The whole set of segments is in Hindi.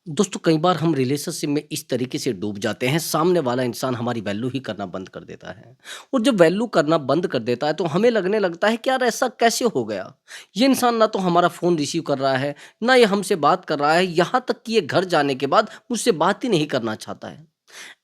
दोस्तों कई बार हम रिलेशनशिप में इस तरीके से डूब जाते हैं, सामने वाला इंसान हमारी वैल्यू ही करना बंद कर देता है। और जब वैल्यू करना बंद कर देता है तो हमें लगने लगता है कि यार ऐसा कैसे हो गया। ये इंसान ना तो हमारा फ़ोन रिसीव कर रहा है, ना ये हमसे बात कर रहा है, यहाँ तक कि ये घर जाने के बाद मुझसे बात ही नहीं करना चाहता है।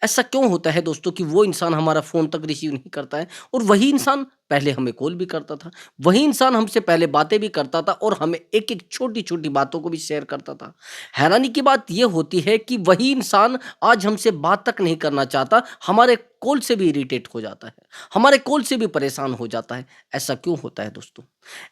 ऐसा क्यों होता है दोस्तों कि वो इंसान हमारा फ़ोन तक रिसीव नहीं करता है और वही इंसान पहले हमें कॉल भी करता था, वही इंसान हमसे पहले बातें भी करता था और हमें एक-एक छोटी-छोटी बातों को भी शेयर करता था। हैरानी की बात ये होती है कि वही इंसान आज हमसे बात तक नहीं करना चाहता, हमारे कॉल से भी इरिटेट हो जाता है, हमारे कॉल से भी परेशान हो जाता है। ऐसा क्यों होता है दोस्तों?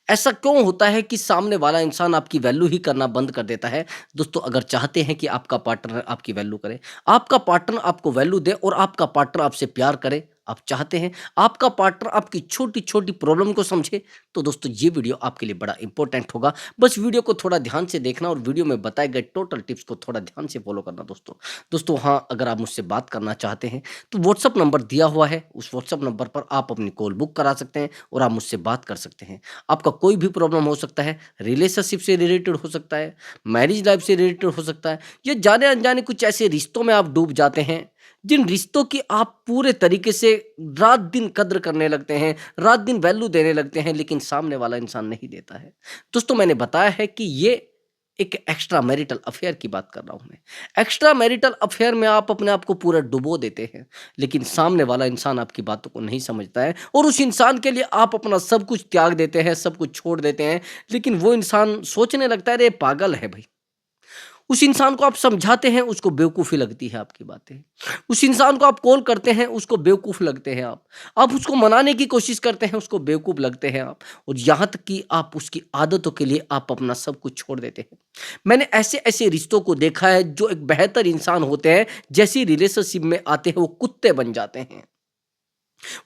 ऐसा क्यों होता है कि सामने वाला इंसान आपकी वैल्यू ही करना बंद कर देता है? दोस्तों अगर चाहते हैं कि आपका पार्टनर आपकी वैल्यू करे, आपका पार्टनर आपको वैल्यू दे और आपका पार्टनर आपसे प्यार करे, आप चाहते हैं आपका पार्टनर आपकी छोटी-छोटी प्रॉब्लम को समझे, तो दोस्तों ये वीडियो आपके लिए बड़ा इम्पोर्टेंट होगा। बस वीडियो को थोड़ा ध्यान से देखना और वीडियो में बताए गए टोटल टिप्स को थोड़ा ध्यान से फॉलो करना दोस्तों। दोस्तों हाँ, अगर आप मुझसे बात करना चाहते हैं, तो व्हाट्सएप नंबर दिया हुआ है, उस व्हाट्सएप नंबर पर आप अपनी कॉल बुक करा सकते हैं और आप मुझसे बात कर सकते हैं। आपका कोई भी प्रॉब्लम हो सकता है, रिलेशनशिप से रिलेटेड हो सकता है, मैरिज लाइफ से रिलेटेड हो सकता है या जाने-अनजाने कुछ ऐसे रिश्तों में आप डूब जाते हैं, जिन रिश्तों की आप पूरे तरीके से रात-दिन कद्र करने लगते हैं, रात-दिन वैल्यू देने लगते हैं, लेकिन सामने वाला इंसान नहीं देता है। दोस्तों मैंने बताया है कि ये एक एक्स्ट्रा मैरिटल अफेयर की बात कर रहा हूँ मैं। एक्स्ट्रा मैरिटल अफेयर में आप अपने आप को पूरा डुबो देते हैं, लेकिन सामने वाला इंसान आपकी बातों को नहीं समझता है और उस इंसान के लिए आप अपना सब कुछ त्याग देते हैं, सब कुछ छोड़ देते हैं, लेकिन वो इंसान सोचने लगता है, अरे! ये पागल है भई। उस इंसान को आप समझाते हैं, उसको बेवकूफ़ी लगती है आपकी बातें। उस इंसान को आप कॉल करते हैं, उसको बेवकूफ़ लगते हैं आप। आप उसको मनाने की कोशिश करते हैं, उसको बेवकूफ़ लगते हैं आप और यहाँ तक कि आप उसकी आदतों के लिए आप अपना सब कुछ छोड़ देते हैं। मैंने ऐसे-ऐसे रिश्तों को देखा है जो एक बेहतर इंसान होते हैं, जैसे ही रिलेशनशिप में आते हैं वो कुत्ते बन जाते हैं।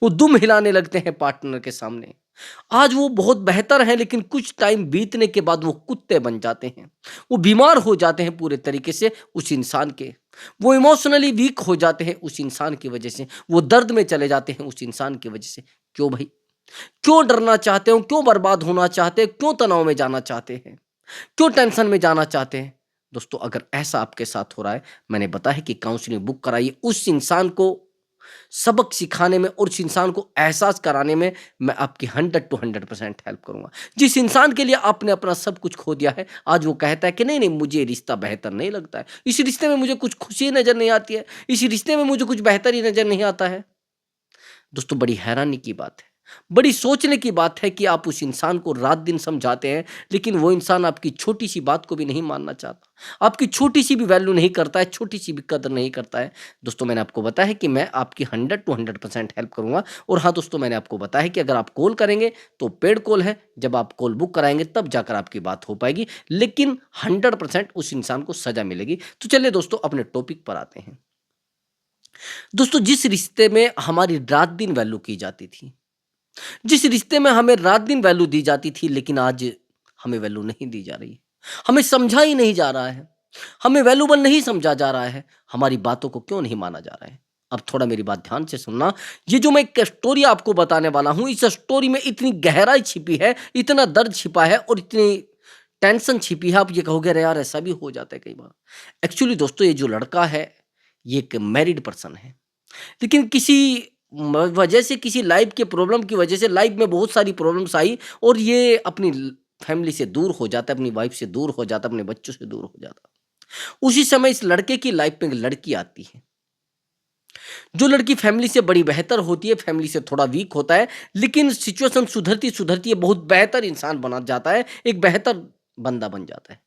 वो दुम हिलाने लगते हैं पार्टनर के सामने। आज वो बहुत बेहतर हैं लेकिन कुछ टाइम बीतने के बाद वो कुत्ते बन जाते हैं। वो बीमार हो जाते हैं पूरे तरीके से उस इंसान के। वो इमोशनली वीक हो जाते हैं उस इंसान की वजह से। वो दर्द में चले जाते हैं उस इंसान की वजह से। क्यों भई? क्यों डरना चाहते हो? क्यों बर्बाद होना चाहते हैं? क्यों तनाव में जाना चाहते हैं? क्यों टेंशन में जाना चाहते हैं? दोस्तों अगर ऐसा आपके साथ हो रहा है, मैंने बताया है कि काउंसलिंग बुक कराइए। उस इंसान को सबक सिखाने में और उस इंसान को एहसास कराने में मैं आपकी 100 टू 100% हेल्प करूँगा। जिस इंसान के लिए आपने अपना सब कुछ खो दिया है, आज वो कहता है कि नहीं, नहीं मुझे ये रिश्ता बेहतर नहीं लगता है। इस रिश्ते में मुझे कुछ खुशी नज़र नहीं आती है, इस रिश्ते में मुझे कुछ बेहतर ही नज़र नहीं आता है। दोस्तों बड़ी हैरानी की बात है, बड़ी सोचने की बात है कि आप उस इंसान को रात-दिन समझाते हैं, लेकिन वो इंसान आपकी छोटी-सी बात को भी नहीं मानना चाहता। आपकी छोटी-सी भी वैल्यू नहीं करता है, छोटी-सी भी कदर नहीं करता है। दोस्तों मैंने आपको बताया है कि मैं आपकी 100 टू 100% हेल्प करूँगा और हाँ दोस्तों मैंने आपको बताया है कि अगर आप कॉल करेंगे तो पेड कॉल है, जब आप कॉल बुक कराएँगे तब जाकर आपकी बात हो पाएगी, लेकिन 100% उस इंसान को सज़ा मिलेगी। तो चलिए दोस्तों अपने टॉपिक पर आते हैं। दोस्तों जिस रिश्ते में हमारी रात-दिन वैल्यू की जाती थी, जिस रिश्ते में हमें रात-दिन वैल्यू दी जाती थी, लेकिन आज हमें वैल्यू नहीं दी जा रही है। हमें समझा ही नहीं जा रहा है। हमें वैल्यूएबल नहीं समझा जा रहा है। हमारी बातों को क्यों नहीं माना जा रहा है? अब थोड़ा मेरी बात ध्यान से सुनना। ये जो मैं एक स्टोरी आपको बताने वाला हूँ, इस स्टोरी में इतनी गहराई छिपी है, इतना दर्द छिपा है और इतनी टेंशन छिपी है, आप ये कहोगे अरे यार ऐसा भी हो जाता है कई बार। एक्चुअली दोस्तों ये जो लड़का है, ये एक मैरिड पर्सन है। लेकिन किसी वजह से किसी लाइफ के प्रॉब्लम की वजह से लाइफ में बहुत सारी प्रॉब्लम्स आई और ये अपनी फैमिली से दूर हो जाता है, अपनी वाइफ से दूर हो जाता है, अपने बच्चों से दूर हो जाता है। उसी समय इस लड़के की लाइफ में एक लड़की आती है। जो लड़की फैमिली से बड़ी बेहतर होती है, फैमिली से थोड़ा वीक होता है, लेकिन सिचुएशन सुधरती सुधरती है, बहुत बेहतर इंसान बना जाता है, एक बेहतर बंदा बन जाता है।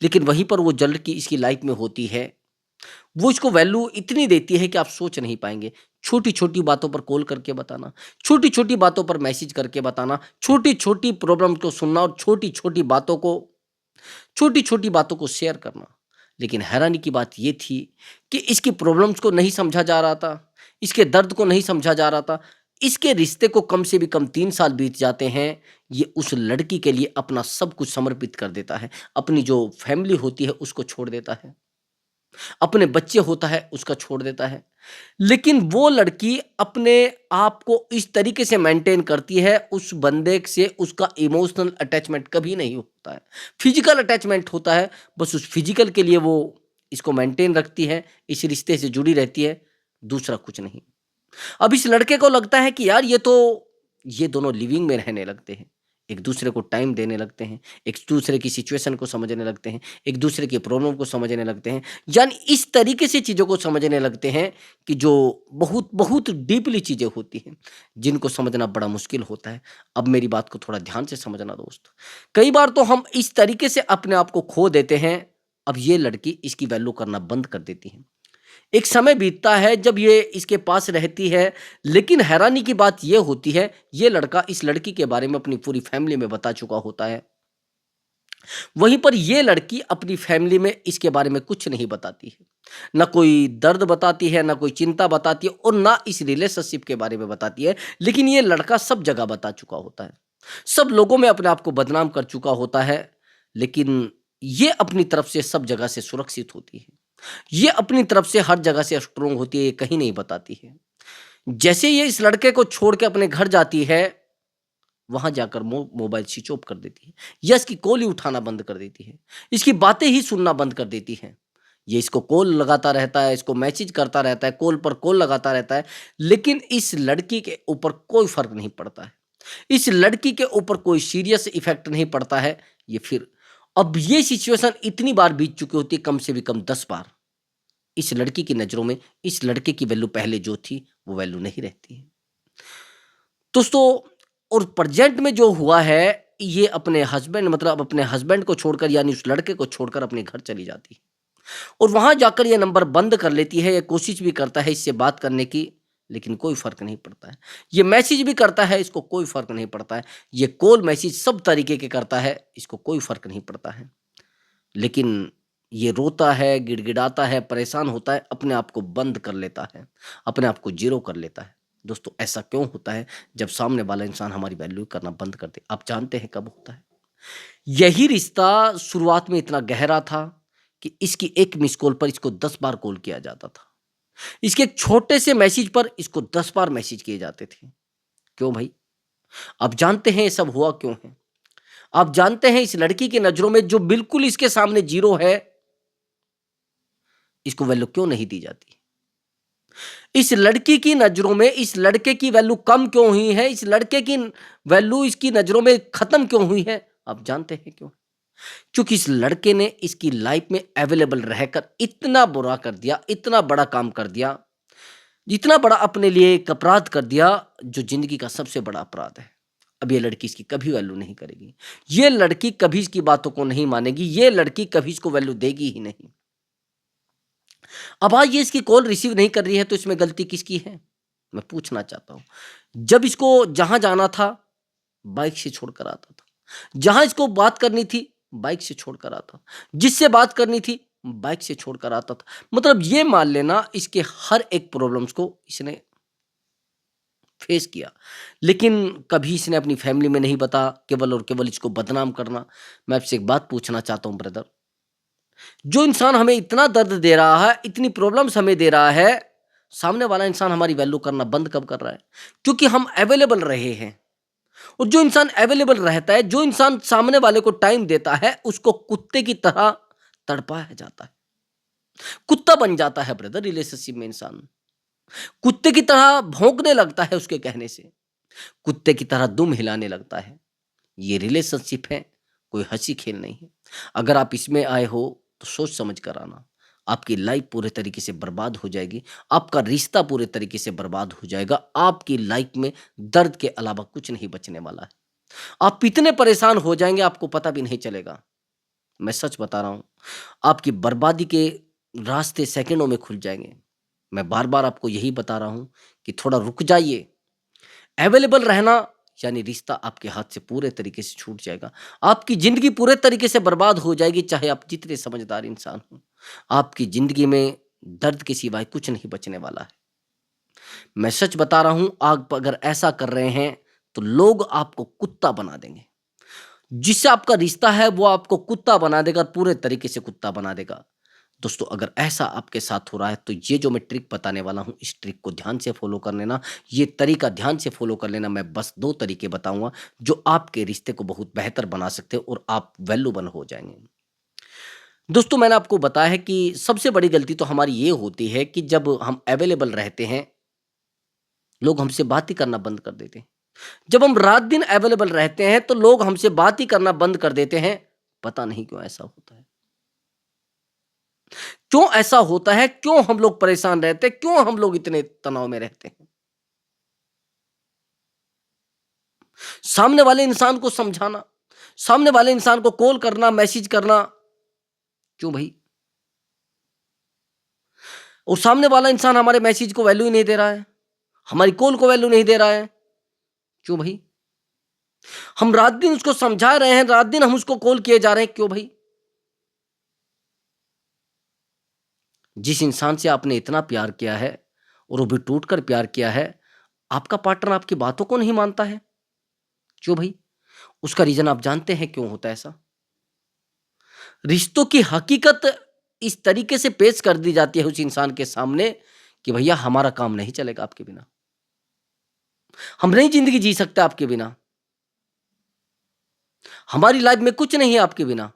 लेकिन वहीं पर वो जो लड़की इसकी लाइफ में होती है, वो इसको वैल्यू इतनी देती है कि आप सोच नहीं पाएँगे। छोटी-छोटी बातों पर कॉल करके बताना, छोटी-छोटी बातों पर मैसेज करके बताना, छोटी-छोटी प्रॉब्लम को सुनना और छोटी-छोटी बातों को शेयर करना। लेकिन हैरानी की बात ये थी कि इसकी प्रॉब्लम्स को नहीं समझा जा रहा था, इसके दर्द को नहीं समझा जा रहा था। इसके रिश्ते को कम से भी कम 3 साल बीत जाते हैं, ये उस लड़की के लिए अपना सब कुछ समर्पित कर देता है। अपनी जो फैमिली होती है उसको छोड़ देता है। अपने बच्चे होता है उसका छोड़ देता है। लेकिन वो लड़की अपने आप को इस तरीके से मेंटेन करती है उस बंदे से उसका इमोशनल अटैचमेंट कभी नहीं होता है। फिजिकल अटैचमेंट होता है, बस उस फिजिकल के लिए वो इसको मेंटेन रखती है, इस रिश्ते से जुड़ी रहती है, दूसरा कुछ नहीं। अब इस लड़के को लगता है कि यार ये दोनों लिविंग में रहने लगते हैं, एक दूसरे को टाइम देने लगते हैं, एक दूसरे की सिचुएशन को समझने लगते हैं, एक दूसरे की प्रॉब्लम को समझने लगते हैं, यानी इस तरीके से चीज़ों को समझने लगते हैं कि जो बहुत बहुत डीपली चीज़ें होती हैं, जिनको समझना बड़ा मुश्किल होता है। अब मेरी बात को थोड़ा ध्यान से समझना दोस्त, कई बार तो हम इस तरीके से अपने आप को खो देते हैं, अब ये लड़की इसकी वैल्यू करना बंद कर देती है। एक समय बीतता है जब ये इसके पास रहती है, लेकिन हैरानी की बात ये होती है, ये लड़का इस लड़की के बारे में अपनी पूरी फैमिली में बता चुका होता है। वहीं पर ये लड़की अपनी फैमिली में इसके बारे में कुछ नहीं बताती है। ना कोई दर्द बताती है, ना कोई चिंता बताती है और ना इस रिलेशनशिप के बारे में बताती है। लेकिन ये लड़का सब जगह बता चुका होता है। सब लोगों में अपने आप को बदनाम कर चुका होता है, लेकिन ये अपनी तरफ से सब जगह से सुरक्षित होती है। ये अपनी तरफ से हर जगह से स्ट्रॉन्ग होती है, ये कहीं नहीं बताती है। जैसे ये इस लड़के को छोड़ के अपने घर जाती है, वहां जाकर मोबाइल स्विच ऑफ कर देती है या इसकी कॉल ही उठाना बंद कर देती है, इसकी बातें ही सुनना बंद कर देती है। ये इसको कॉल लगाता रहता है, इसको मैसेज करता रहता है, कॉल पर कॉल लगाता रहता है, लेकिन इस लड़की के ऊपर कोई फर्क नहीं पड़ता है। इस लड़की के ऊपर कोई सीरियस इफेक्ट नहीं पड़ता है। ये फिर अब ये सिचुएशन इतनी बार बीत चुकी होती है, कम से भी कम 10 बार। इस लड़की की नज़रों में इस लड़के की वैल्यू पहले जो थी, वो वैल्यू नहीं रहती है। दोस्तों, और प्रेजेंट में जो हुआ है, ये अपने हस्बैंड मतलब अपने हस्बैंड को छोड़कर यानी उस लड़के को छोड़कर अपने घर चली जाती है और वहां जाकर ये नंबर बंद कर लेती है। ये कोशिश भी करता है इससे बात करने की, लेकिन कोई फर्क नहीं पड़ता है। ये मैसेज भी करता है, इसको कोई फर्क नहीं पड़ता है। ये कॉल मैसेज सब तरीके के करता है, इसको कोई फर्क नहीं पड़ता है। लेकिन ये रोता है, गिड़गिड़ाता है, परेशान होता है, अपने आप को बंद कर लेता है, अपने आप को जीरो कर लेता है। दोस्तों, ऐसा क्यों होता है? जब सामने वाला इंसान हमारी वैल्यू करना बंद कर दे। आप जानते हैं कब होता है? यही रिश्ता शुरुआत में इतना गहरा था कि इसकी एक मिस कॉल पर इसको 10 बार कॉल किया जाता था। इसके एक छोटे से मैसेज पर इसको 10 बार मैसेज किए जाते थे। क्यों भाई? आप जानते हैं ये सब हुआ क्यों है? आप जानते हैं इस लड़की की नज़रों में जो बिल्कुल इसके सामने जीरो है, इसको वैल्यू क्यों नहीं दी जाती? इस लड़की की नज़रों में इस लड़के की वैल्यू कम क्यों हुई है? इस लड़के की वैल्यू इसकी नज़रों में खत्म क्यों हुई है? आप जानते हैं क्यों? क्योंकि इस लड़के ने इसकी लाइफ में अवेलेबल रहकर इतना बुरा कर दिया, इतना बड़ा काम कर दिया, इतना बड़ा अपने लिए एक अपराध कर दिया, जो जिंदगी का सबसे बड़ा अपराध है। अब ये लड़की इसकी कभी वैल्यू नहीं करेगी। ये लड़की कभी इसकी बातों को नहीं मानेगी। ये लड़की कभी इसको वैल्यू देगी ही नहीं। अब आज ये इसकी कॉल रिसीव नहीं कर रही है, तो इसमें गलती किसकी है? मैं पूछना चाहता हूं। जब इसको जहां जाना था, बाइक से छोड़कर आता था। जहां इसको बात करनी थी, बाइक से छोड़कर आता। जिससे बात करनी थी, बाइक से छोड़कर आता था। मतलब ये मान लेना, इसके हर एक प्रॉब्लम्स को इसने फेस किया, लेकिन कभी इसने अपनी फैमिली में नहीं बता, केवल और केवल इसको बदनाम करना। मैं आपसे एक बात पूछना चाहता हूं ब्रदर, जो इंसान हमें इतना दर्द दे रहा है, इतनी प्रॉब्लम्स हमें दे रहा है, सामने वाला इंसान हमारी वैल्यू करना बंद कब कर रहा है? क्योंकि हम अवेलेबल रहे हैं। और जो इंसान अवेलेबल रहता है, जो इंसान सामने वाले को टाइम देता है, उसको कुत्ते की तरह तड़पाया जाता है। कुत्ता बन जाता है ब्रदर रिलेशनशिप में इंसान। कुत्ते की तरह भौंकने लगता है उसके कहने से, कुत्ते की तरह दुम हिलाने लगता है। ये रिलेशनशिप है, कोई हंसी खेल नहीं है। अगर आप इसमें आए हो तो सोच समझ कर आना। आपकी लाइफ पूरे तरीके से बर्बाद हो जाएगी, आपका रिश्ता पूरे तरीके से बर्बाद हो जाएगा। आपकी लाइफ में दर्द के अलावा कुछ नहीं बचने वाला है। आप इतने परेशान हो जाएंगे, आपको पता भी नहीं चलेगा। मैं सच बता रहा हूं, आपकी बर्बादी के रास्ते सेकंडों में खुल जाएंगे। मैं बार बार आपको यही बता रहा हूं कि थोड़ा रुक जाइए। अवेलेबल रहना यानी रिश्ता आपके हाथ से पूरे तरीके से छूट जाएगा। आपकी ज़िंदगी पूरे तरीके से बर्बाद हो जाएगी, चाहे आप जितने समझदार इंसान हों। आपकी ज़िंदगी में दर्द के सिवाय कुछ नहीं बचने वाला है। मैं सच बता रहा हूँ, आप अगर ऐसा कर रहे हैं, तो लोग आपको कुत्ता बना देंगे। जिससे आपका रिश्ता है, वो आपको कुत्ता बना देगा, पूरे तरीके से कुत्ता बना देगा। दोस्तों, अगर ऐसा आपके साथ हो रहा है, तो ये जो मैं ट्रिक बताने वाला हूँ, इस ट्रिक को ध्यान से फॉलो कर लेना। ये तरीका ध्यान से फॉलो कर लेना। मैं बस 2 तरीके बताऊंगा जो आपके रिश्ते को बहुत बेहतर बना सकते हैं और आप वैल्यूबल हो जाएंगे। दोस्तों मैंने आपको बताया है कि सबसे बड़ी गलती तो हमारी ये होती है कि जब हम अवेलेबल रहते हैं, लोग हमसे बात ही करना बंद कर देते हैं। जब हम रात दिन अवेलेबल रहते हैं, तो लोग हमसे बात ही करना बंद कर देते हैं। पता नहीं क्यों ऐसा होता है? क्यों ऐसा होता है? क्यों हम लोग परेशान रहते हैं? क्यों हम लोग इतने तनाव में रहते हैं? सामने वाले इंसान को समझाना, सामने वाले इंसान को कॉल करना, मैसेज करना, क्यों भई? और सामने वाला इंसान हमारे मैसेज को वैल्यू ही नहीं दे रहा है, हमारी कॉल को वैल्यू नहीं दे रहा है, क्यों भई? हम रात दिन उसको समझा रहे हैं, रात दिन हम उसको कॉल किए जा रहे हैं, क्यों भई? जिस इंसान से आपने इतना प्यार किया है और वो भी टूटकर प्यार किया है, आपका पार्टनर आपकी बातों को नहीं मानता है, क्यों भई? उसका रीज़न आप जानते हैं क्यों होता है ऐसा? रिश्तों की हकीकत इस तरीके से पेश कर दी जाती है उस इंसान के सामने कि भैया हमारा काम नहीं चलेगा आपके बिना। हम नहीं ज़िंदगी जी सकते आपके बिना। हमारी लाइफ़ में कुछ नहीं है आपके बिना।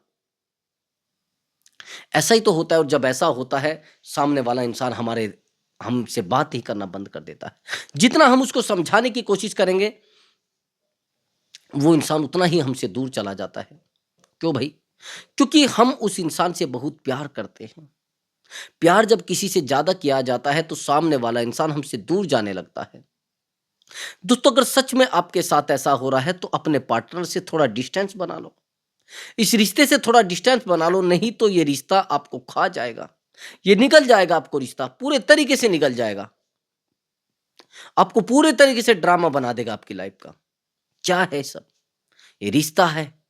ऐसा ही तो होता है और जब ऐसा होता है, सामने वाला इंसान हमसे बात ही करना बंद कर देता है। जितना हम उसको समझाने की कोशिश करेंगे, वो इंसान उतना ही हमसे दूर चला जाता है। क्यों भई? क्योंकि हम उस इंसान से बहुत प्यार करते हैं। प्यार जब किसी से ज़्यादा किया जाता है, तो सामने वाला इंसान हमसे दूर जाने लगता है। दोस्तों अगर सच में आपके साथ ऐसा हो रहा है, तो अपने पार्टनर से थोड़ा डिस्टेंस बना लो। इस रिश्ते से थोड़ा डिस्टेंस बना लो, नहीं तो ये रिश्ता आपको खा जाएगा। ये निगल जाएगा, आपको रिश्ता पूरे तरीके से निगल जाएगा। आपको पूरे तरीके से ड्रामा बना देगा आपकी लाइफ का। क्या है सब? ये रिश्ता है।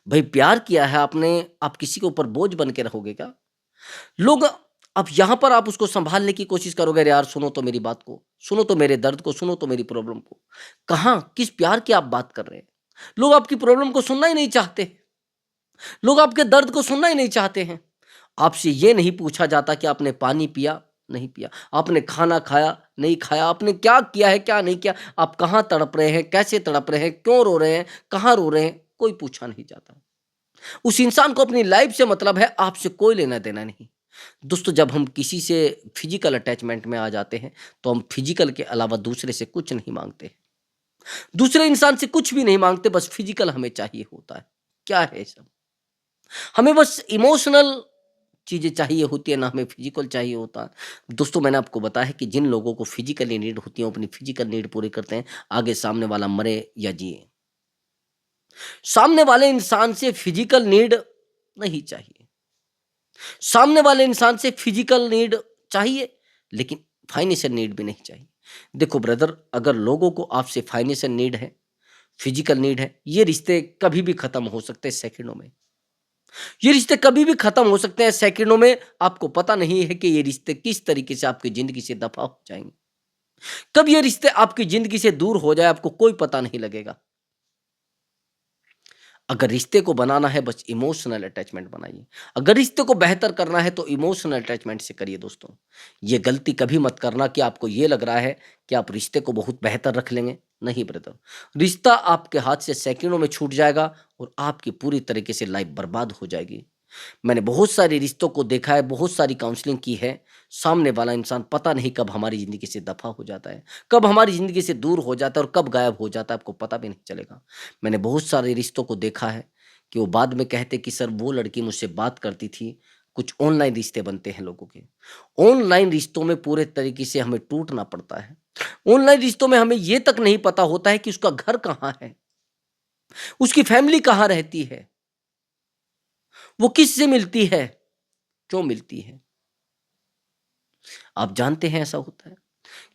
भई प्यार किया है आपने, आप किसी के ऊपर बोझ बन के रहोगे क्या? लोग अब यहाँ पर आप उसको सँभालने की कोशिश करोगे, अरे यार सुनो तो मेरी बात को, सुनो तो मेरे दर्द को, सुनो तो मेरी प्रॉब्लम को। कहाँ, किस प्यार की आप बात कर रहे हैं? लोग आपकी प्रॉब्लम को सुनना ही नहीं चाहते। लोग आपके दर्द को सुनना ही नहीं चाहते हैं। आपसे ये नहीं पूछा जाता कि आपने पानी पिया, नहीं पिया, आपने खाना खाया, नहीं खाया, आपने क्या किया है, क्या नहीं किया, आप कहाँ तड़प रहे हैं, कैसे तड़प रहे हैं, क्यों रो रहे हैं, कहाँ रो रहे हैं, कोई पूछा नहीं जाता। उस इंसान को अपनी लाइफ से मतलब है, आपसे कोई लेना-देना नहीं। दोस्तों जब हम किसी से फिजिकल अटैचमेंट में आ जाते हैं, तो हम फिजिकल के अलावा दूसरे से कुछ नहीं माँगते। दूसरे इंसान से कुछ भी नहीं माँगते, बस फिजिकल हमें चाहिए होता है। क्या है सब? हमें बस इमोशनल चीज़ें चाहिए होती है, ना हमें फिजिकल चाहिए होता है। दोस्तों मैंने आपको बताया है कि जिन लोगों को फिजिकली नीड होती है, वो अपनी फिजिकल नीड पूरी करते हैं, आगे सामने वाला मरे या जिए। सामने वाले इंसान से फिजिकल नीड नहीं चाहिए। सामने वाले इंसान से फिजिकल नीड चाहिए, लेकिन फाइनेंशियल नीड भी नहीं चाहिए। देखो ब्रदर, अगर लोगों को आपसे फाइनेंशियल नीड है, फिजिकल नीड है, ये रिश्ते कभी भी खत्म हो सकते हैं सेकंडों में। ये रिश्ते कभी भी खत्म हो सकते हैं सेकंडों में। आपको पता नहीं है कि ये रिश्ते किस तरीके से आपकी ज़िंदगी से दफ़ा हो जाएँगे। कब ये रिश्ते आपकी ज़िंदगी से दूर हो जाए, आपको कोई पता नहीं लगेगा। अगर रिश्ते को बनाना है, बस इमोशनल अटैचमेंट बनाइए। अगर रिश्ते को बेहतर करना है, तो इमोशनल अटैचमेंट से करिए दोस्तों। ये गलती कभी मत करना कि आपको ये लग रहा है कि आप रिश्ते को बहुत बेहतर रख लेंगे। नहीं ब्रदर, रिश्ता आपके हाथ से सेकंडों में छूट जाएगा और आपकी पूरी तरीके से लाइफ बर्बाद हो जाएगी। मैंने बहुत सारे रिश्तों को देखा है, बहुत सारी काउंसलिंग की है। सामने वाला इंसान पता नहीं कब हमारी ज़िंदगी से दफ़ा हो जाता है, कब हमारी ज़िंदगी से दूर हो जाता है और कब गायब हो जाता है, आपको पता भी नहीं चलेगा। मैंने बहुत सारे रिश्तों को देखा है कि वो बाद में कहते कि सर वो लड़की मुझसे बात करती थी, कुछ ऑनलाइन रिश्ते बनते हैं लोगों के। ऑनलाइन रिश्तों में पूरे तरीके से हमें टूटना पड़ता है। ऑनलाइन रिश्तों में हमें ये तक नहीं पता होता है कि उसका घर कहाँ है, उसकी फैमिली कहाँ रहती है, वो किससे मिलती है, क्यों मिलती है। आप जानते हैं ऐसा होता है?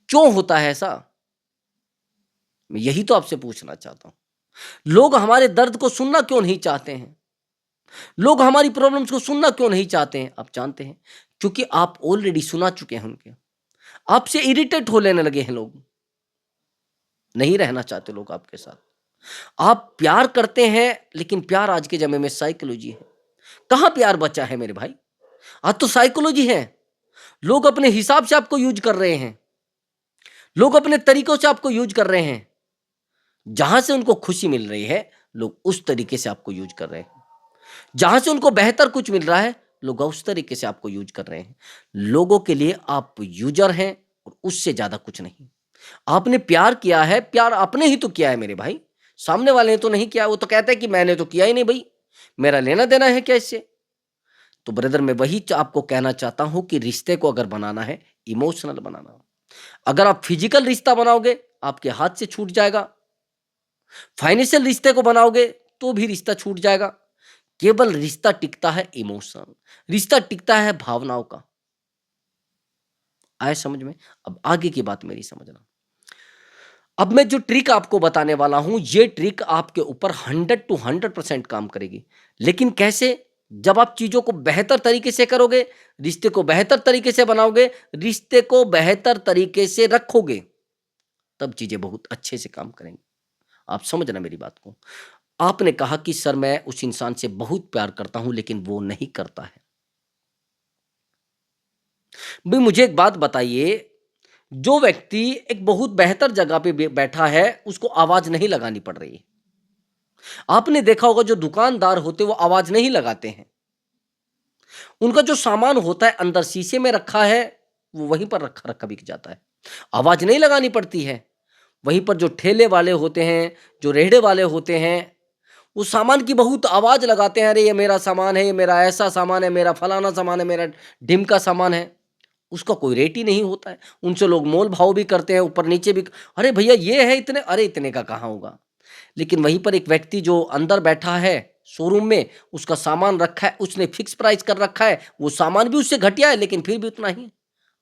क्यों होता है ऐसा? मैं यही तो आपसे पूछना चाहता हूँ। लोग हमारे दर्द को सुनना क्यों नहीं चाहते हैं? लोग हमारी प्रॉब्लम्स को सुनना क्यों नहीं चाहते हैं? आप जानते हैं? क्योंकि आप ऑलरेडी सुना चुके हैं उनके। आपसे इरिटेट हो लेने लगे हैं लोग। नहीं रहना चाहते लोग आपके साथ। आप प्यार करते हैं, लेकिन प्यार आज के ज़माने में साइकोलॉजी है। कहाँ प्यार बचा है मेरे भाई? आज तो साइकोलॉजी है। लोग अपने हिसाब से आपको यूज़ कर रहे हैं। लोग अपने तरीकों से आपको यूज़ कर रहे हैं। जहाँ से उनको खुशी मिल रही है, लोग उस तरीके से आपको यूज़ कर रहे हैं। जहाँ से उनको बेहतर कुछ मिल रहा है, लोग उस तरीके से आपको यूज कर रहे हैं। लोगों के लिए आप यूजर हैं और उससे ज़्यादा कुछ नहीं। आपने प्यार किया है, प्यार आपने ही तो किया है मेरे भाई, सामने वाले ने तो नहीं किया। वो तो कहता है कि मैंने तो किया ही नहीं भई, मेरा लेना-देना है क्या इससे? तो ब्रदर मैं वही आपको कहना चाहता हूँ कि रिश्ते को अगर बनाना है, इमोशनल बनाना हो। अगर आप फिजिकल रिश्ता बनाओगे, आपके हाथ से छूट जाएगा। फाइनेंशियल रिश्ते को बनाओगे, तो भी रिश्ता छूट जाएगा। केवल रिश्ता टिकता है इमोशन, रिश्ता टिकता है भावनाओं का। आया समझ में? अब आगे की बात मेरी समझना। अब मैं जो ट्रिक आपको बताने वाला हूं, ये ट्रिक आपके ऊपर 100 टू 100% काम करेगी। लेकिन कैसे? जब आप चीजों को बेहतर तरीके से करोगे, रिश्ते को बेहतर तरीके से बनाओगे, रिश्ते को बेहतर तरीके से रखोगे, तब चीजें बहुत अच्छे से काम करेंगी। आप समझना मेरी बात को। आपने कहा कि सर मैं उस इंसान से बहुत प्यार करता हूं लेकिन वो नहीं करता है। भाई मुझे एक बात बताइए, जो व्यक्ति एक बहुत बेहतर जगह पे बैठा है, उसको आवाज नहीं लगानी पड़ रही है। आपने देखा होगा जो दुकानदार होते हैं वो आवाज नहीं लगाते हैं। उनका जो सामान होता है अंदर शीशे में रखा है, वो वहीं पर रखा रखा बिक जाता है। आवाज नहीं लगानी पड़ती है। वहीं पर जो ठेले वाले होते हैं, जो रेहड़े वाले होते हैं, वो सामान की बहुत आवाज लगाते हैं, अरे ये मेरा सामान है, ये मेरा ऐसा सामान है, मेरा फलाना सामान है, मेरा ढिमका सामान है। उसका कोई रेट ही नहीं होता है। उनसे लोग मोल भाव भी करते हैं, ऊपर नीचे भी। अरे भैया ये है इतने, अरे इतने का कहाँ होगा। लेकिन वहीं पर एक व्यक्ति जो अंदर बैठा है शोरूम में, उसका सामान रखा है, उसने फिक्स प्राइस कर रखा है, वो सामान भी उससे घटिया है लेकिन फिर भी उतना ही है।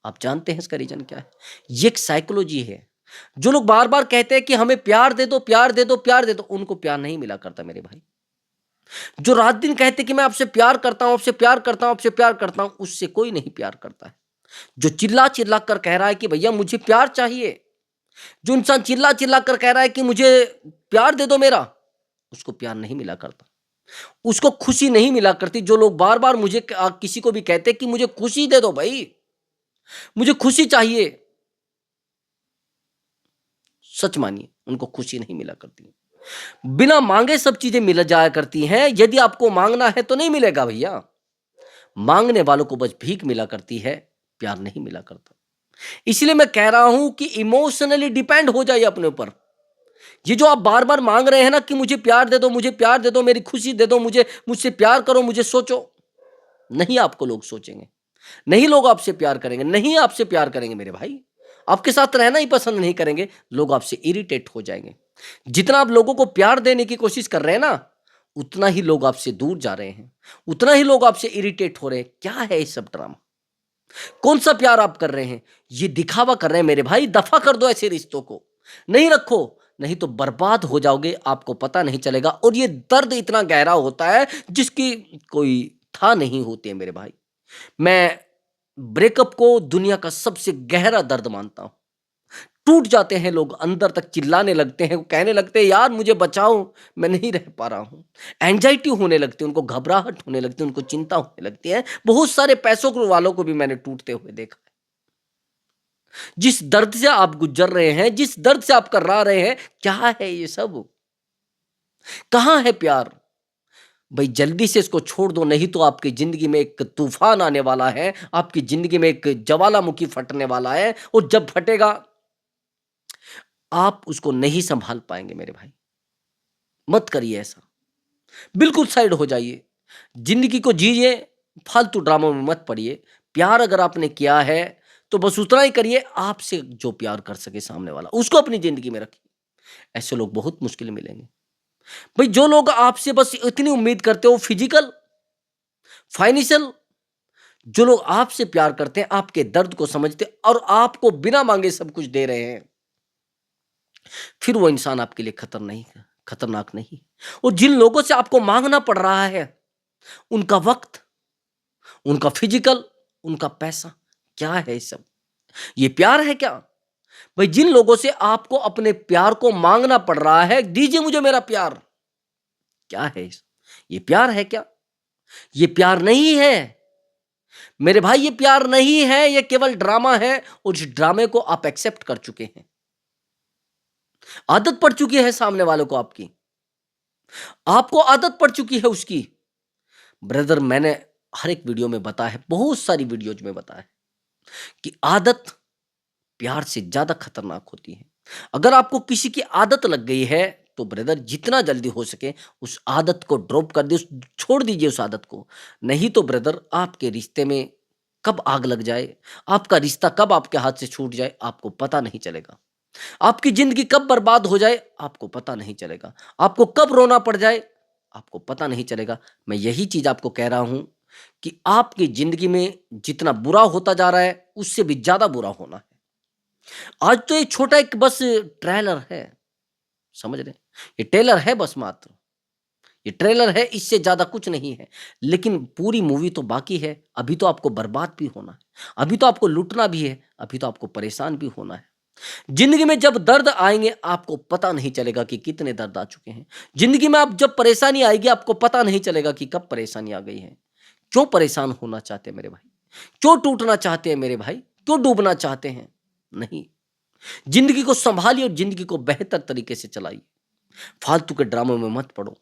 आप जानते हैं इसका रीजन क्या है? ये एक साइकोलॉजी है। जो लोग बार बार कहते हैं कि हमें प्यार दे दो, प्यार दे दो, प्यार दे दो, उनको प्यार नहीं मिला करता मेरे भाई। जो रात दिन कहते कि मैं आपसे प्यार करता हूं, आपसे प्यार करता हूं, आपसे प्यार करता हूं, उससे कोई नहीं प्यार करता है। जो चिल्ला चिल्ला कर कह रहा है कि भैया मुझे प्यार चाहिए, जो इंसान चिल्ला चिल्ला कर कह रहा है कि मुझे प्यार दे दो मेरा, उसको प्यार नहीं मिला करता, उसको खुशी नहीं मिला करती। जो लोग बार बार मुझे किसी को भी कहते कि मुझे खुशी दे दो भाई, मुझे खुशी चाहिए, सच मानिए उनको खुशी नहीं मिला करती। बिना मांगे सब चीजें मिल जाया करती हैं। यदि आपको मांगना है तो नहीं मिलेगा भैया। मांगने वालों को बस भीख मिला करती है, प्यार नहीं मिला करता। इसलिए मैं कह रहा हूं कि इमोशनली डिपेंड हो जाइए अपने ऊपर। ये जो आप बार बार मांग रहे हैं ना कि मुझे प्यार दे दो, मुझे प्यार दे दो, मेरी खुशी दे दो, मुझे मुझसे प्यार करो, मुझे सोचो, नहीं आपको लोग सोचेंगे, नहीं लोग आपसे प्यार करेंगे, नहीं आपसे प्यार करेंगे मेरे भाई। आपके साथ रहना ही पसंद नहीं करेंगे, लोग आपसे इरिटेट हो जाएंगे। जितना आप लोगों को प्यार देने की कोशिश कर रहे हैं ना, उतना ही लोग आपसे दूर जा रहे हैं, उतना ही लोग आपसे इरिटेट हो रहे हैं। क्या है ये सब ड्रामा? कौन सा प्यार आप कर रहे हैं? ये दिखावा कर रहे हैं मेरे भाई। दफा कर दो ऐसे रिश्तों को, नहीं रखो, नहीं तो बर्बाद हो जाओगे, आपको पता नहीं चलेगा। और ये दर्द इतना गहरा होता है जिसकी कोई था नहीं होती है मेरे भाई। मैं ब्रेकअप को दुनिया का सबसे गहरा दर्द मानता हूं। टूट जाते हैं लोग, अंदर तक चिल्लाने लगते हैं, वो कहने लगते हैं यार मुझे बचाओ, मैं नहीं रह पा रहा हूँ। एंजाइटी होने लगती है उनको, घबराहट होने लगती है उनको, चिंता होने लगती है। बहुत सारे पैसों को वालों को भी मैंने टूटते हुए देखा है। जिस दर्द से आप गुजर रहे हैं, जिस दर्द से आप कर रहे हैं, क्या है ये सब? कहाँ है प्यार? भाई जल्दी से इसको छोड़ दो, नहीं तो आपकी जिंदगी में एक तूफान आने वाला है, आपकी जिंदगी में एक ज्वालामुखी फटने वाला है। और जब फटेगा आप उसको नहीं संभाल पाएंगे मेरे भाई। मत करिए ऐसा, बिल्कुल साइड हो जाइए, जिंदगी को जीजिए, फालतू ड्रामों में मत पड़िए। प्यार अगर आपने किया है तो बस उतना ही करिए, आपसे जो प्यार कर सके सामने वाला उसको अपनी जिंदगी में रखिए। ऐसे लोग बहुत मुश्किल मिलेंगे भाई। जो लोग आपसे बस इतनी उम्मीद करते हो, फिजिकल, फाइनेंशियल, जो लोग आपसे प्यार करते हैं, आपके दर्द को समझते और आपको बिना मांगे सब कुछ दे रहे हैं, फिर वो इंसान आपके लिए खतरनाक नहीं। और जिन लोगों से आपको मांगना पड़ रहा है, उनका वक्त, उनका फिजिकल, उनका पैसा, क्या है ये सब? ये प्यार है क्या? भाई जिन लोगों से आपको अपने प्यार को मांगना पड़ रहा है, दीजिए मुझे मेरा प्यार, क्या है ये प्यार है क्या? ये प्यार नहीं है मेरे भाई, ये प्यार नहीं है, ये केवल ड्रामा है। और उस ड्रामे को आप एक्सेप्ट कर चुके हैं, आदत पड़ चुकी है सामने वालों को, आपकी, आपको आदत पड़ चुकी है उसकी। ब्रदर मैंने हर एक वीडियो में बताया है, बहुत सारी वीडियोज में बताया है कि आदत प्यार से ज्यादा खतरनाक होती है। अगर आपको किसी की आदत लग गई है तो ब्रदर जितना जल्दी हो सके उस आदत को ड्रॉप कर दे, छोड़ दीजिए उस आदत को। नहीं तो ब्रदर आपके रिश्ते में कब आग लग जाए, आपका रिश्ता कब आपके हाथ से छूट जाए आपको पता नहीं चलेगा। आपकी जिंदगी कब बर्बाद हो जाए आपको पता नहीं चलेगा। आपको कब रोना पड़ जाए आपको पता नहीं चलेगा। मैं यही चीज आपको कह रहा हूं कि आपकी जिंदगी में जितना बुरा होता जा रहा है उससे भी ज्यादा बुरा होना है। आज तो ये छोटा एक बस ट्रेलर है, समझ रहे हैं? ये ट्रेलर है बस मात्र, ये ट्रेलर है, इससे ज्यादा कुछ नहीं है। लेकिन पूरी मूवी तो बाकी है। अभी तो आपको बर्बाद भी होना है, अभी तो आपको लूटना भी है, अभी तो आपको परेशान भी होना है। जिंदगी में जब दर्द आएंगे आपको पता नहीं चलेगा कि कितने दर्द आ चुके हैं। जिंदगी में आप जब परेशानी आएगी आपको पता नहीं चलेगा कि कब परेशानी आ गई है। क्यों परेशान होना चाहते हैं मेरे भाई? क्यों टूटना चाहते हैं मेरे भाई? क्यों डूबना चाहते हैं? नहीं, जिंदगी को संभालिए और जिंदगी को बेहतर तरीके से चलाइए। फालतू के ड्रामों में मत पड़ो,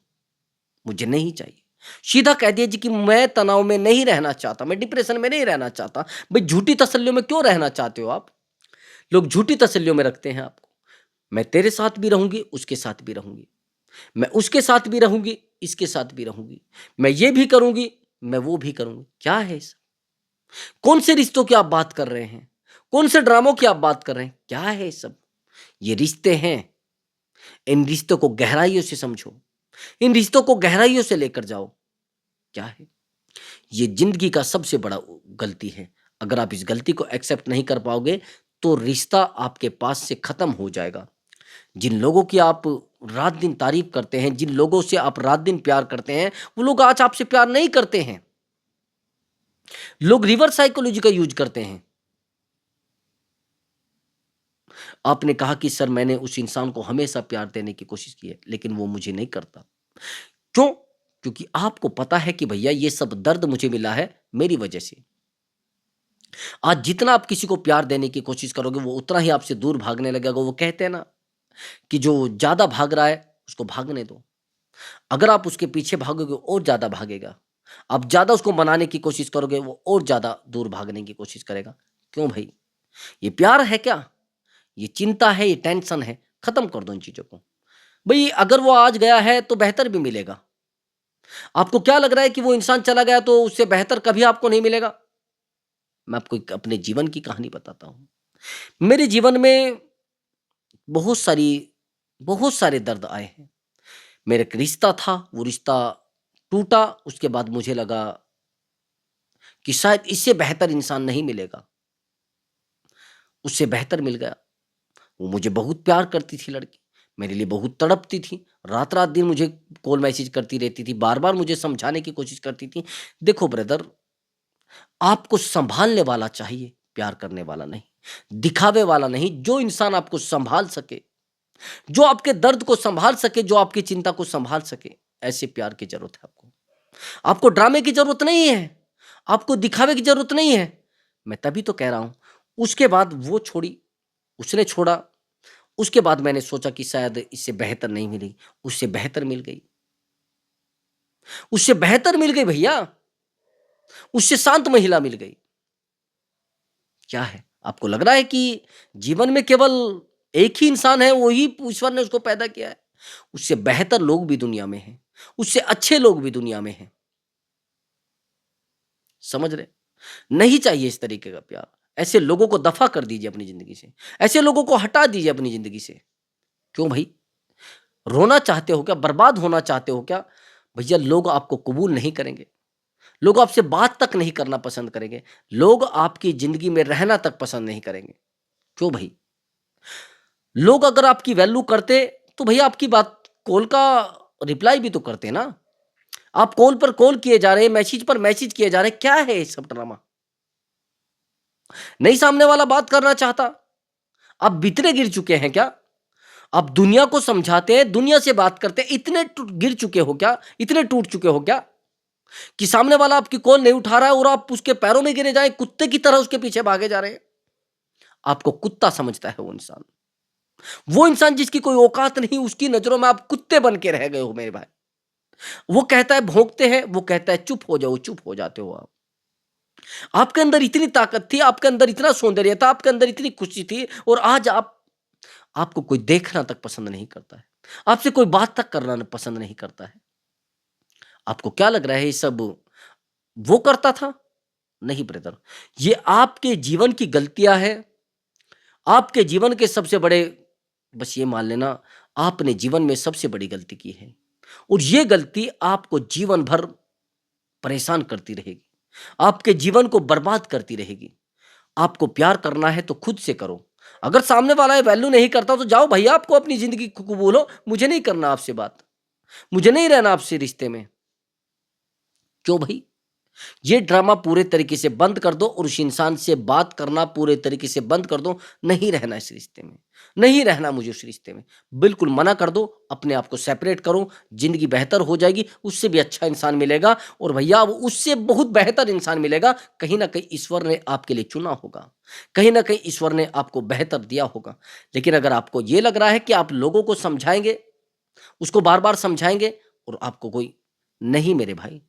मुझे नहीं चाहिए। सीधा कह दीजिए कि मैं तनाव में नहीं रहना चाहता, मैं डिप्रेशन में नहीं रहना चाहता। भाई झूठी तसल्लियों में क्यों रहना चाहते हो आप? लोग झूठी तसल्लियों में रखते हैं आपको। मैं तेरे साथ भी रहूंगी, उसके साथ भी रहूंगी, मैं उसके साथ भी रहूंगी, इसके साथ भी रहूंगी, मैं ये भी करूंगी, मैं वो भी करूंगी। क्या है इस? कौन से रिश्तों की आप बात कर रहे हैं? कौन से ड्रामों की आप बात कर रहे हैं? क्या है ये सब? ये रिश्ते हैं, इन रिश्तों को गहराइयों से समझो, इन रिश्तों को गहराइयों से लेकर जाओ। क्या है ये? जिंदगी का सबसे बड़ा गलती है। अगर आप इस गलती को एक्सेप्ट नहीं कर पाओगे तो रिश्ता आपके पास से खत्म हो जाएगा। जिन लोगों की आप रात दिन तारीफ करते हैं, जिन लोगों से आप रात दिन प्यार करते हैं, वो लोग आज आपसे प्यार नहीं करते हैं। लोग रिवर्स साइकोलॉजी का यूज करते हैं। आपने कहा कि सर मैंने उस इंसान को हमेशा प्यार देने की कोशिश की है लेकिन वो मुझे नहीं करता। क्यों? क्योंकि आपको पता है कि भैया ये सब दर्द मुझे मिला है मेरी वजह से। आज जितना आप किसी को प्यार देने की कोशिश करोगे वो उतना ही आपसे दूर भागने लगेगा। वो कहते हैं ना कि जो ज्यादा भाग रहा है उसको भागने दो। अगर आप उसके पीछे भागोगे और ज्यादा भागेगा। आप ज्यादा उसको मनाने की कोशिश करोगे वो और ज्यादा दूर भागने की कोशिश करेगा। क्यों भाई? ये प्यार है क्या? ये चिंता है, ये टेंशन है। खत्म कर दो इन चीजों को। भाई अगर वो आज गया है तो बेहतर भी मिलेगा। आपको क्या लग रहा है कि वो इंसान चला गया तो उससे बेहतर कभी आपको नहीं मिलेगा? मैं आपको एक अपने जीवन की कहानी बताता हूं। मेरे जीवन में बहुत सारी बहुत सारे दर्द आए हैं। मेरा एक रिश्ता था, वो रिश्ता टूटा। उसके बाद मुझे लगा कि शायद इससे बेहतर इंसान नहीं मिलेगा। उससे बेहतर मिल गया। वो मुझे बहुत प्यार करती थी लड़की, मेरे लिए बहुत तड़पती थी। रात-रात दिन मुझे कॉल मैसेज करती रहती थी, बार-बार मुझे समझाने की कोशिश करती थी। देखो ब्रदर, आपको सँभालने वाला चाहिए, प्यार करने वाला नहीं, दिखावे वाला नहीं। जो इंसान आपको सँभाल सके, जो आपके दर्द को सँभाल सके, जो आपकी चिंता को सँभाल सके, ऐसे प्यार की ज़रूरत है आपको। आपको ड्रामे की ज़रूरत नहीं है, आपको दिखावे की ज़रूरत नहीं है। मैं तभी तो कह रहा हूँ। उसके बाद वो छोड़ी, उसने छोड़ा। उसके बाद मैंने सोचा कि शायद इससे बेहतर नहीं मिली, उससे बेहतर मिल गई। उससे बेहतर मिल गई भैया, उससे शांत महिला मिल गई। क्या है? आपको लग रहा है कि जीवन में केवल एक ही इंसान है, वही ईश्वर ने उसको पैदा किया है? उससे बेहतर लोग भी दुनिया में हैं, उससे अच्छे लोग भी दुनिया में हैं। समझ रहे? नहीं चाहिए इस तरीके का प्यार। ऐसे लोगों को दफ़ा कर दीजिए अपनी ज़िंदगी से, ऐसे लोगों को हटा दीजिए अपनी ज़िंदगी से। क्यों भाई? रोना चाहते हो क्या? बर्बाद होना चाहते हो क्या? भैया लोग आपको कबूल नहीं करेंगे, लोग आपसे बात तक नहीं करना पसंद करेंगे, लोग आपकी ज़िंदगी में रहना तक पसंद नहीं करेंगे। क्यों भाई? लोग अगर आपकी वैल्यू करते तो भैया आपकी बात कॉल का रिप्लाई भी तो करते ना। आप कॉल पर कॉल किए जा रहे हैं, मैसेज पर मैसेज किए जा रहे हैं। क्या है ये सब ड्रामा? नहीं सामने वाला बात करना चाहता। आप भीतरे गिर चुके हैं क्या? आप दुनिया को समझाते हैं, दुनिया से बात करते हैं, इतने गिर चुके हो क्या? इतने टूट चुके हो क्या कि सामने वाला आपकी कॉल नहीं उठा रहा है और आप उसके पैरों में गिरे जाए, कुत्ते की तरह उसके पीछे भागे जा रहे हैं? आपको कुत्ता समझता है वो इंसान, वो इंसान जिसकी कोई औकात नहीं, उसकी नजरों में आप कुत्ते बन के रह गए हो मेरे भाई। वो कहता है भोंकते हैं, वो कहता है चुप हो जाओ, चुप हो जाते हो आप। आपके अंदर इतनी ताकत थी, आपके अंदर इतना सौंदर्य था, आपके अंदर इतनी खुशी थी और आज आपको कोई देखना तक पसंद नहीं करता है। आपसे कोई बात तक करना पसंद नहीं करता है। आपको क्या लग रहा है ये सब वो करता था? नहीं ब्रदर, ये आपके जीवन की गलतियाँ हैं, आपके जीवन के सबसे बड़े, बस ये मान लेना, आपने जीवन में सबसे बड़ी गलती की है और ये गलती आपको जीवन भर परेशान करती रहेगी, आपके जीवन को बर्बाद करती रहेगी। आपको प्यार करना है तो खुद से करो। अगर सामने वाला ये वैल्यू नहीं करता तो जाओ भैया, आपको अपनी ज़िंदगी बोलो, मुझे नहीं करना आपसे बात, मुझे नहीं रहना आपसे रिश्ते में। क्यों भई? ये ड्रामा पूरे तरीके से बंद कर दो और उस इंसान से बात करना पूरे तरीके से बंद कर दो। नहीं रहना इस रिश्ते में, नहीं रहना मुझे उस रिश्ते में। बिल्कुल मना कर दो, अपने आप को सेपरेट करो, ज़िंदगी बेहतर हो जाएगी, उससे भी अच्छा इंसान मिलेगा और भैया अब उससे बहुत बेहतर इंसान मिलेगा। कहीं न कहीं ईश्वर ने आपके लिए चुना होगा, कहीं न कहीं ईश्वर ने आपको बेहतर दिया होगा। लेकिन अगर आपको ये लग रहा है कि आप लोगों को समझाएँगे, उसको बार-बार समझाएँगे और आपको कोई, नहीं मेरे भाई,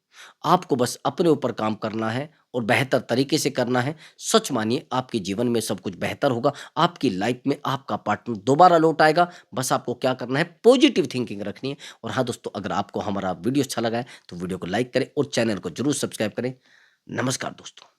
आपको बस अपने ऊपर काम करना है और बेहतर तरीके से करना है। सच मानिए आपके जीवन में सब कुछ बेहतर होगा, आपकी लाइफ में आपका पार्टनर दोबारा लौट आएगा। बस आपको क्या करना है, पॉजिटिव थिंकिंग रखनी है। और हाँ दोस्तों, अगर आपको हमारा वीडियो अच्छा लगा है तो वीडियो को लाइक करें और चैनल को ज़रूर सब्सक्राइब करें। नमस्कार दोस्तों।